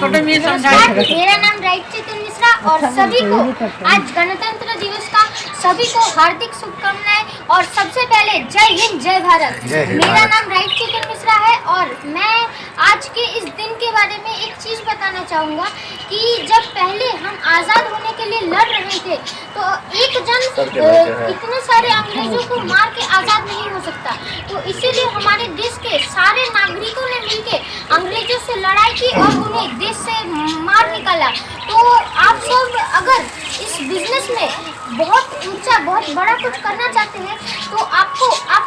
मेरा नाम राइट चेतन मिश्रा और सभी को आज गणतंत्र दिवस का सभी को हार्दिक शुभकामनाएं और सबसे पहले जय हिंद जय भारत। मेरा नाम राइट चेतन मिश्रा है और मैं आज के इस दिन के बारे में एक चीज़ बताना चाहूँगा कि जब पहले हम आज़ाद होने के लिए लड़ रहे थे तो एक जन इतने सारे अंग्रेजों को मार के आज़ाद नहीं हो सकता, तो इसीलिए हमारे देश के सारे नागरिकों ने मिलकर अंग्रेजों से लड़ाई की और उन्हें देश से मार निकाला। तो आप सब अगर इस बिजनेस में बहुत ऊंचा बहुत बड़ा कुछ करना चाहते हैं तो आप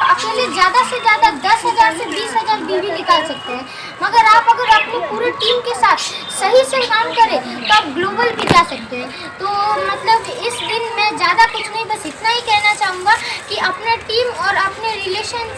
अकेले ज़्यादा से ज़्यादा 10,000 से 20,000 बीवी निकाल सकते हैं, मगर आप अगर अपनी पूरी टीम के साथ सही से काम करें तो आप ग्लोबल भी जा सकते हैं। तो मतलब इस दिन मैं ज़्यादा कुछ नहीं, बस इतना ही कहना चाहूँगा कि अपने टीम और अपने रिलेशन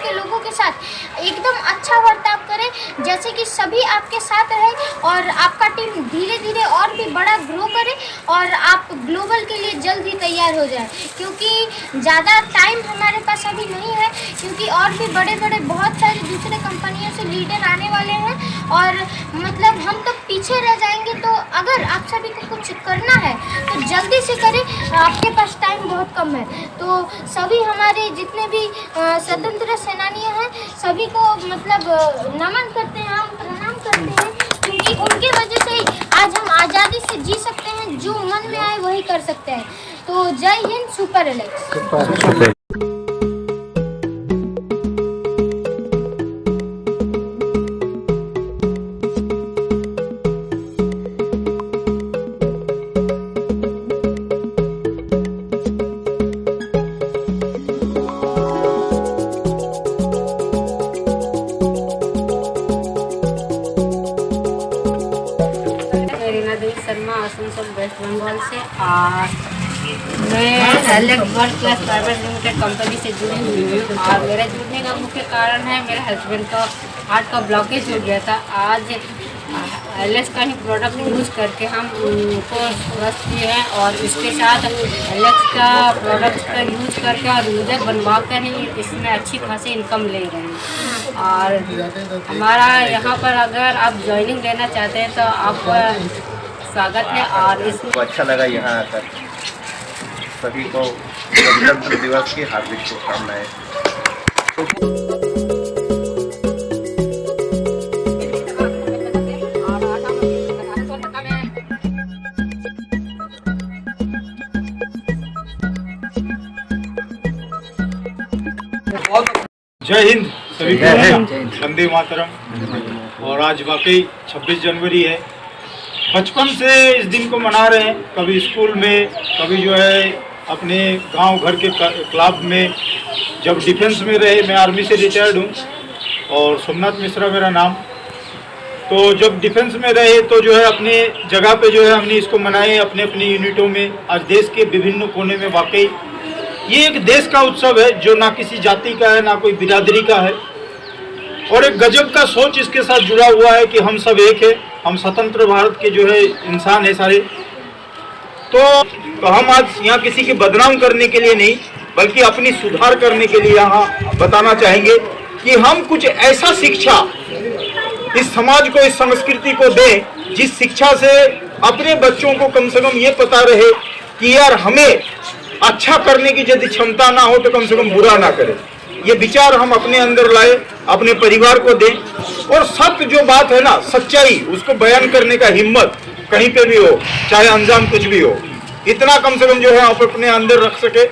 के लोगों के साथ एकदम अच्छा बर्ताव करें, जैसे कि सभी आपके साथ रहे और आपका टीम धीरे धीरे और भी बड़ा ग्रो करे और आप ग्लोबल के लिए जल्द ही तैयार हो जाए, क्योंकि ज़्यादा टाइम हमारे पास अभी नहीं है, क्योंकि और भी बड़े बड़े बहुत सारे दूसरे कंपनियों से लीडर आने वाले हैं और मतलब हम तो पीछे रह जाएंगे। तो अगर आप सभी को कुछ करना है तो जल्दी से करें, आपके पास टाइम बहुत कम है। तो सभी हमारे जितने भी स्वतंत्र सेनानी हैं सभी को मतलब नमन करते हैं, हम प्रणाम करते हैं, क्योंकि उनके वजह से ही आज हम आज़ादी से जी सकते हैं, जो मन में आए वही कर सकते हैं। तो Jai Hind, super Alex. Sharma Asansol west Bengal से और मैं Alex world class private limited company से जुड़ी हुई हूँ और मेरा जुड़ने का मुख्य कारण है मेरे हस्बैंड का हार्ट का ब्लॉकेज हो गया था। आज एलेक्स का ही प्रोडक्ट यूज़ करके हम उनको स्वस्थ किए हैं और इसके साथ एलेक्स का प्रोडक्ट का यूज़ करके और यूजर बनवा कर ही इसमें अच्छी खासी इनकम ले रहे हैं। और हमारा यहाँ पर अगर आप ज्वाइनिंग लेना चाहते हैं तो आप स्वागत है। और इसको अच्छा लगा यहाँ आकर, सभी को गणतंत्र दिवस की हार्दिक शुभकामनाएं। जय हिंद सभी को, वंदे मातरम। और आज वाकई 26 जनवरी है। बचपन से इस दिन को मना रहे हैं, कभी स्कूल में, कभी जो है अपने गांव घर के क्लब में। जब डिफेंस में रहे, मैं आर्मी से रिटायर्ड हूं और सोमनाथ मिश्रा मेरा नाम। तो जब डिफेंस में रहे तो जो है अपने जगह पे जो है हमने इसको मनाए अपने अपने यूनिटों में। आज देश के विभिन्न कोने में वाकई ये एक देश का उत्सव है जो ना किसी जाति का है, ना कोई बिरादरी का है, और एक गजब का सोच इसके साथ जुड़ा हुआ है कि हम सब एक है, हम स्वतंत्र भारत के जो है इंसान है सारे। तो हम आज यहाँ किसी के बदनाम करने के लिए नहीं, बल्कि अपनी सुधार करने के लिए यहाँ बताना चाहेंगे कि हम कुछ ऐसा शिक्षा इस समाज को, इस संस्कृति को दें जिस शिक्षा से अपने बच्चों को कम से कम ये पता रहे कि यार हमें अच्छा करने की यदि क्षमता ना हो तो कम से कम बुरा ना करें। ये विचार हम अपने अंदर लाए, अपने परिवार को दें, और सत्य जो बात है ना, सच्चाई, उसको बयान करने का हिम्मत कहीं पे भी हो, चाहे अंजाम कुछ भी हो, इतना कम से कम जो है आप अपने अंदर रख सके।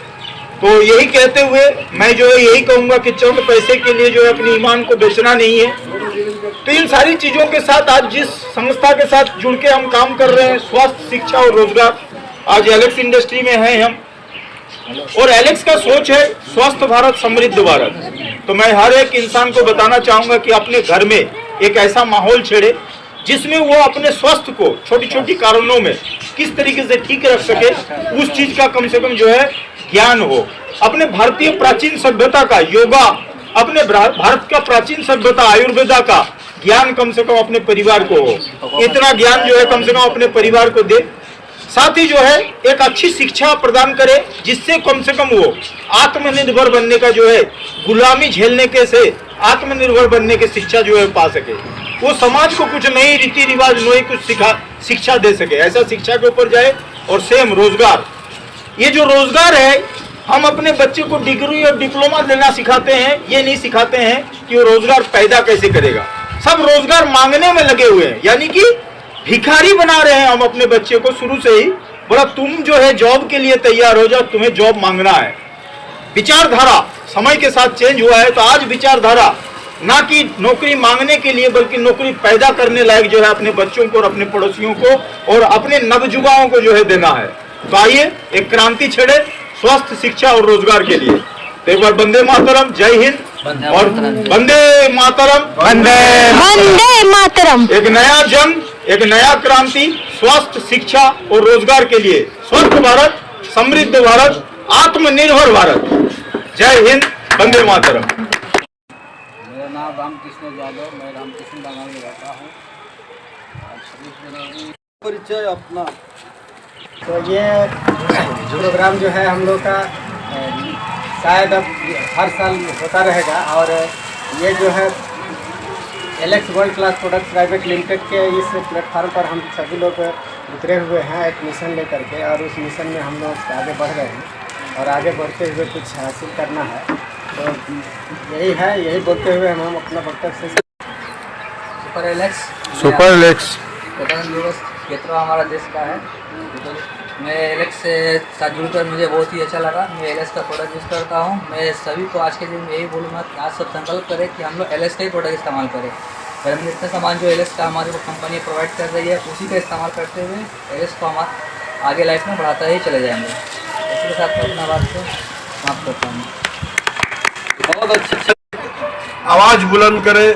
तो यही कहते हुए मैं जो है यही कहूँगा कि चंद पैसे के लिए जो है अपनी ईमान को बेचना नहीं है। तो इन सारी चीज़ों के साथ आज जिस संस्था के साथ जुड़ के हम काम कर रहे हैं, स्वास्थ्य, शिक्षा और रोजगार, आज एलेक्स इंडस्ट्री में हैं हम, और एलेक्स का सोच है स्वस्थ भारत समृद्ध भारत। तो मैं हर एक इंसान को बताना चाहूँगा कि अपने घर में एक ऐसा माहौल छेड़े जिसमें वो अपने स्वास्थ्य को छोटी छोटी कारणों में किस तरीके से ठीक रख सके, उस चीज़ का कम से कम जो है ज्ञान हो। अपने भारतीय प्राचीन सभ्यता का, योगा, अपने भारत का प्राचीन सभ्यता आयुर्वेदा का ज्ञान कम से कम अपने परिवार को हो। इतना ज्ञान जो है कम से कम अपने परिवार को दे। साथ ही जो है एक अच्छी शिक्षा प्रदान करे जिससे कम से कम वो आत्मनिर्भर बनने का जो है, गुलामी झेलने के से आत्मनिर्भर बनने की शिक्षा जो है पा सके। वो समाज को कुछ नई रीति रिवाज नई कुछ शिक्षा दे सके, ऐसा शिक्षा के ऊपर जाए। और सेम रोजगार, ये जो रोजगार है, हम अपने बच्चे को डिग्री और डिप्लोमा देना सिखाते हैं, ये नहीं सिखाते हैं कि वो रोजगार पैदा कैसे करेगा। सब रोजगार मांगने में लगे हुए हैं, यानी कि भिखारी बना रहे हैं हम अपने बच्चे को शुरू से ही। बोला तुम जो है जॉब के लिए तैयार हो जाओ, तुम्हें जॉब मांगना है। विचारधारा समय के साथ चेंज हुआ है, तो आज विचारधारा ना कि नौकरी मांगने के लिए बल्कि नौकरी पैदा करने लायक जो है अपने बच्चों को और अपने पड़ोसियों को और अपने नवजुवाओं को जो है देना है। तो आइए एक क्रांति छेड़े स्वस्थ शिक्षा और रोजगार के लिए। तो एक बार वंदे मातरम, जय हिंद और वंदे मातरम, वंदे मातरम। एक नया जंग, एक नया क्रांति स्वस्थ शिक्षा और रोजगार के लिए। स्वस्थ भारत, समृद्ध भारत, आत्मनिर्भर भारत। जय हिंद, वंदे मातरम। मेरा नाम रामकृष्ण यादव, मैं रामकृष्ण डांगा में रहता हूँ। परिचय अपना। तो ये प्रोग्राम जो है हम लोग का शायद अब हर साल होता रहेगा। और ये जो है Alex world class products private limited के इस प्लेटफार्म पर हम सभी लोग उतरे हुए हैं एक मिशन लेकर के, और उस मिशन में हम लोग आगे बढ़ रहे हैं और आगे बढ़ते हुए कुछ हासिल करना है। तो यही है, यही बोलते हुए हम अपना वक्तव्य से सुपर एलेक्स गणतंत्र दिवस क्षेत्र हमारा देश का है। तो मैं एलेक्स से साथ जुड़कर मुझे बहुत ही अच्छा लगा। मैं एलेक्स का प्रोडक्ट यूज़ करता हूँ। मैं सभी को आज के दिन में यही बोलूँगा कि आज सब संकल्प करें कि हम लोग एलेक्स का ही प्रोडक्ट इस्तेमाल करें। घर में जितना सामान जो एलेक्स का हमारी कंपनी प्रोवाइड कर रही है उसी का इस्तेमाल करते हुए एलेक्स को हम आगे लाइफ में बढ़ाता ही चले जाएंगे। इसी के साथ मैं अपना बात को समाप्त करता हूँ। बहुत अच्छी आवाज़ बुलंद करें।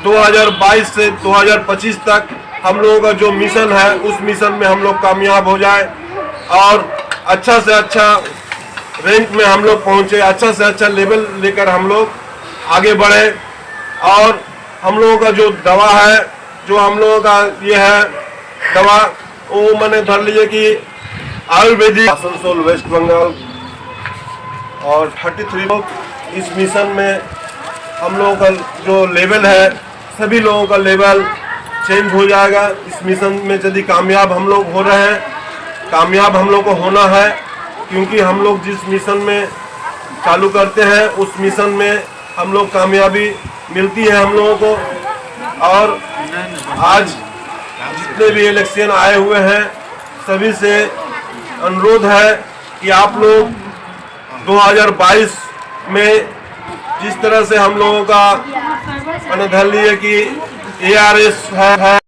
2022 से 2025 तक हम लोगों का जो मिशन है उस मिशन में हम लोग कामयाब हो जाए और अच्छा से अच्छा रैंक में हम लोग पहुँचे, अच्छा से अच्छा लेवल लेकर हम लोग आगे बढ़े। और हम लोगों का जो दवा है, जो हम लोगों का ये है दवा, वो मैंने धर लीजिए कि आयुर्वेदिक आसनसोल वेस्ट बंगाल और 33 लोग इस मिशन में हम लोगों का जो लेवल है सभी लोगों का लेवल चेंज हो जाएगा। इस मिशन में यदि कामयाब हम लोग हो रहे हैं, कामयाब हम लोग को होना है, क्योंकि हम लोग जिस मिशन में चालू करते हैं उस मिशन में हम लोग कामयाबी मिलती है हम लोगों को। और आज जितने भी इलेक्शन आए हुए हैं सभी से अनुरोध है कि आप लोग 2022 में जिस तरह से हम लोगों का मैंने धर लिए कि ARS है